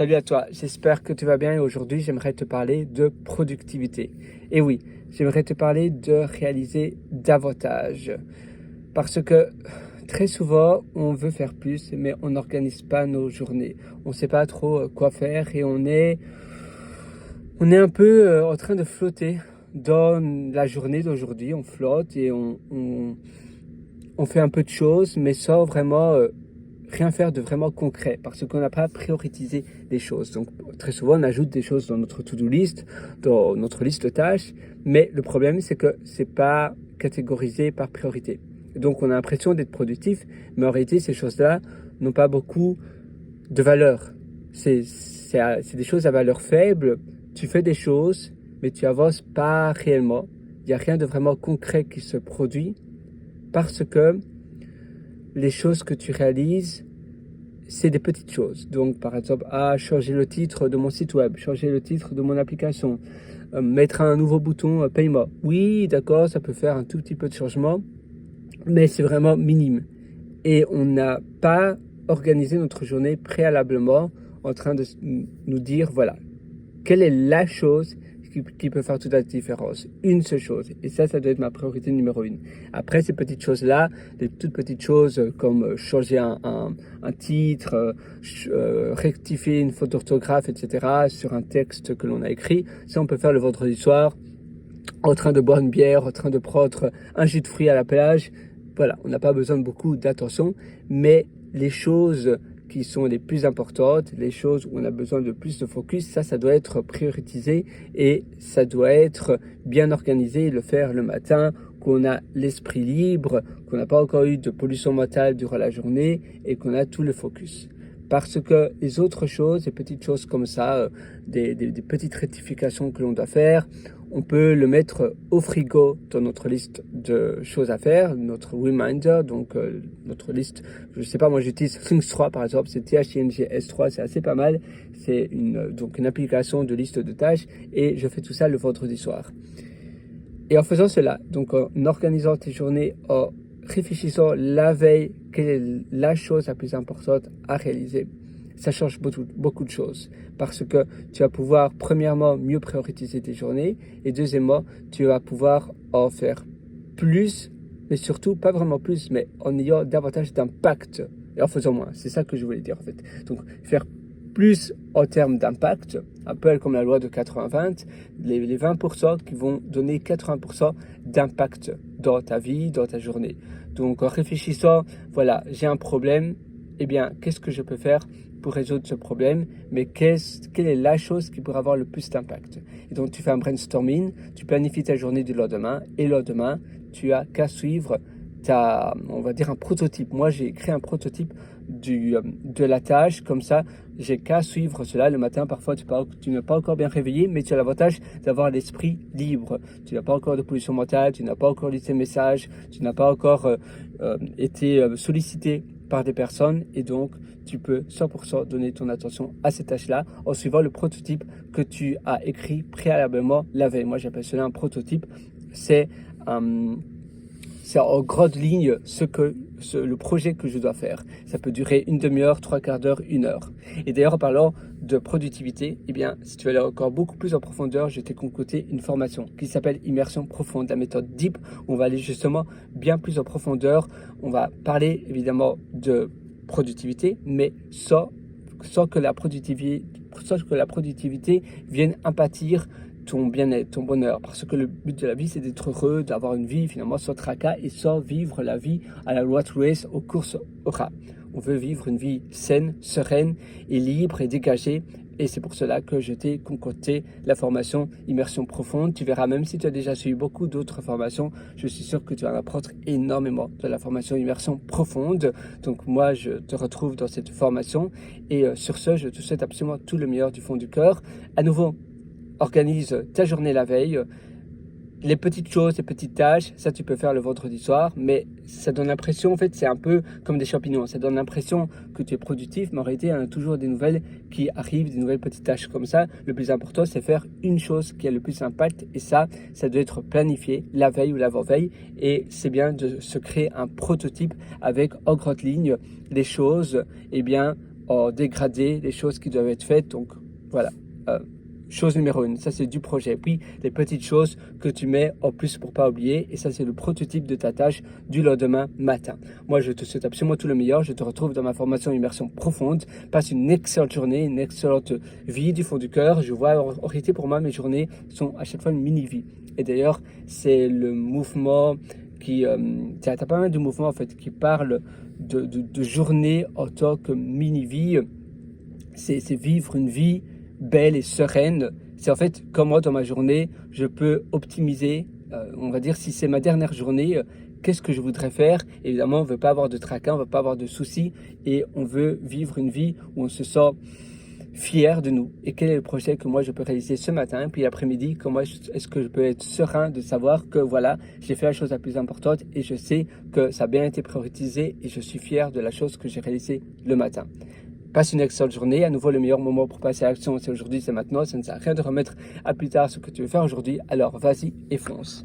Salut à toi, j'espère que tu vas bien et aujourd'hui j'aimerais te parler de productivité. Et oui, j'aimerais te parler de réaliser davantage. Parce que très souvent on veut faire plus mais on n'organise pas nos journées. On ne sait pas trop quoi faire et on est un peu en train de flotter dans la journée d'aujourd'hui. On flotte et on fait un peu de choses mais sans vraiment rien faire de vraiment concret parce qu'on n'a pas prioritisé les choses. Donc très souvent on ajoute des choses dans notre to-do list, dans notre liste de tâches, mais le problème c'est que c'est pas catégorisé par priorité. Donc on a l'impression d'être productif, mais en réalité ces choses-là n'ont pas beaucoup de valeur. C'est des choses à valeur faible. Tu fais des choses, mais tu avances pas réellement. Il n'y a rien de vraiment concret qui se produit parce que les choses que tu réalises, c'est des petites choses. Donc, par exemple, changer le titre de mon site web, changer le titre de mon application, mettre un nouveau bouton paiement. Oui, d'accord, ça peut faire un tout petit peu de changement, mais c'est vraiment minime. Et on n'a pas organisé notre journée préalablement en train de nous dire, voilà, quelle est la chose qui peut faire toute la différence? Une seule chose. Et ça doit être ma priorité numéro une. Après, ces petites choses-là, des toutes petites choses comme changer un titre, rectifier une faute d'orthographe, etc. sur un texte que l'on a écrit, ça on peut faire le vendredi soir, en train de boire une bière, en train de prendre un jus de fruits à la plage. Voilà, on n'a pas besoin de beaucoup d'attention, mais les choses qui sont les plus importantes, les choses où on a besoin de plus de focus, ça doit être prioritisé et ça doit être bien organisé, le faire le matin, qu'on a l'esprit libre, qu'on n'a pas encore eu de pollution mentale durant la journée et qu'on a tout le focus. Parce que les autres choses, des petites choses comme ça, des petites rectifications que l'on doit faire, on peut le mettre au frigo dans notre liste de choses à faire, notre reminder, donc notre liste, je sais pas, moi j'utilise Things 3 par exemple, c'est THINGS3, c'est assez pas mal, c'est donc une application de liste de tâches et je fais tout ça le vendredi soir. Et en faisant cela, donc en organisant tes journées, en réfléchissant la veille, quelle est la chose la plus importante à réaliser, ça change beaucoup de choses. Parce que tu vas pouvoir, premièrement, mieux prioriser tes journées. Et deuxièmement, tu vas pouvoir en faire plus, mais surtout, pas vraiment plus, mais en ayant davantage d'impact et en faisant moins. C'est ça que je voulais dire, en fait. Donc, faire plus en termes d'impact, un peu comme la loi de 80-20, les 20% qui vont donner 80% d'impact dans ta vie, dans ta journée. Donc en réfléchissant, voilà, j'ai un problème, eh bien, qu'est-ce que je peux faire pour résoudre ce problème, mais quelle est la chose qui pourrait avoir le plus d'impact? Et donc tu fais un brainstorming, tu planifies ta journée du lendemain, et le lendemain, tu as qu'à suivre on va dire un prototype. Moi, j'ai créé un prototype de la tâche, comme ça, j'ai qu'à suivre cela le matin. Parfois, tu n'es pas encore bien réveillé, mais tu as l'avantage d'avoir l'esprit libre. Tu n'as pas encore de pollution mentale, tu n'as pas encore lu tes messages, tu n'as pas encore été sollicité par des personnes et donc tu peux 100% donner ton attention à ces tâches-là en suivant le prototype que tu as écrit préalablement la veille. Moi, j'appelle cela un prototype. C'est en grande ligne le projet que je dois faire. Ça peut durer une demi-heure, trois quarts d'heure, une heure. Et d'ailleurs, en parlant de productivité, eh bien, si tu veux aller encore beaucoup plus en profondeur, je t'ai concocté une formation qui s'appelle Immersion profonde, la méthode DEEP, où on va aller justement bien plus en profondeur. On va parler évidemment de productivité, mais sans que la productivité vienne impâtir ton bien-être, ton bonheur. Parce que le but de la vie, c'est d'être heureux, d'avoir une vie finalement sans tracas et sans vivre la vie à la Rat Race, aux courses au rat. On veut vivre une vie saine, sereine et libre et dégagée. Et c'est pour cela que je t'ai concocté la formation Immersion profonde. Tu verras, même si tu as déjà suivi beaucoup d'autres formations, je suis sûr que tu vas en apprendre énormément de la formation Immersion profonde. Donc moi, je te retrouve dans cette formation. Et sur ce, je te souhaite absolument tout le meilleur du fond du cœur. À nouveau, organise ta journée la veille. Les petites choses, les petites tâches, ça tu peux faire le vendredi soir, mais ça donne l'impression, en fait, c'est un peu comme des champignons. Ça donne l'impression que tu es productif, mais en réalité, il y en a toujours des nouvelles qui arrivent, des nouvelles petites tâches comme ça. Le plus important, c'est faire une chose qui a le plus d'impact, et ça doit être planifié la veille ou l'avant-veille. Et c'est bien de se créer un prototype avec, en grande ligne, les choses, eh bien, dégrader les choses qui doivent être faites. Donc voilà, chose numéro 1, ça c'est du projet. Puis les petites choses que tu mets en plus pour pas oublier, et ça c'est le prototype de ta tâche du lendemain matin. Moi je te souhaite absolument tout le meilleur, je te retrouve dans ma formation Immersion Profonde. Passe une excellente journée, une excellente vie du fond du cœur. Je vois en réalité pour moi mes journées sont à chaque fois une mini-vie. Et d'ailleurs c'est le mouvement qui, t'as pas mal de mouvements en fait qui parlent de journée en tant que mini-vie. C'est vivre une vie belle et sereine. C'est en fait comment dans ma journée je peux optimiser, on va dire si c'est ma dernière journée, qu'est-ce que je voudrais faire. Évidemment on ne veut pas avoir de tracas, on ne veut pas avoir de soucis et on veut vivre une vie où on se sent fier de nous. Et quel est le projet que moi je peux réaliser ce matin, puis l'après-midi, comment est-ce que je peux être serein de savoir que voilà, j'ai fait la chose la plus importante et je sais que ça a bien été prioritisé et je suis fier de la chose que j'ai réalisée le matin. Passe une excellente journée. À nouveau, le meilleur moment pour passer à l'action, c'est aujourd'hui, c'est maintenant. Ça ne sert à rien de remettre à plus tard ce que tu veux faire aujourd'hui. Alors, vas-y et fonce.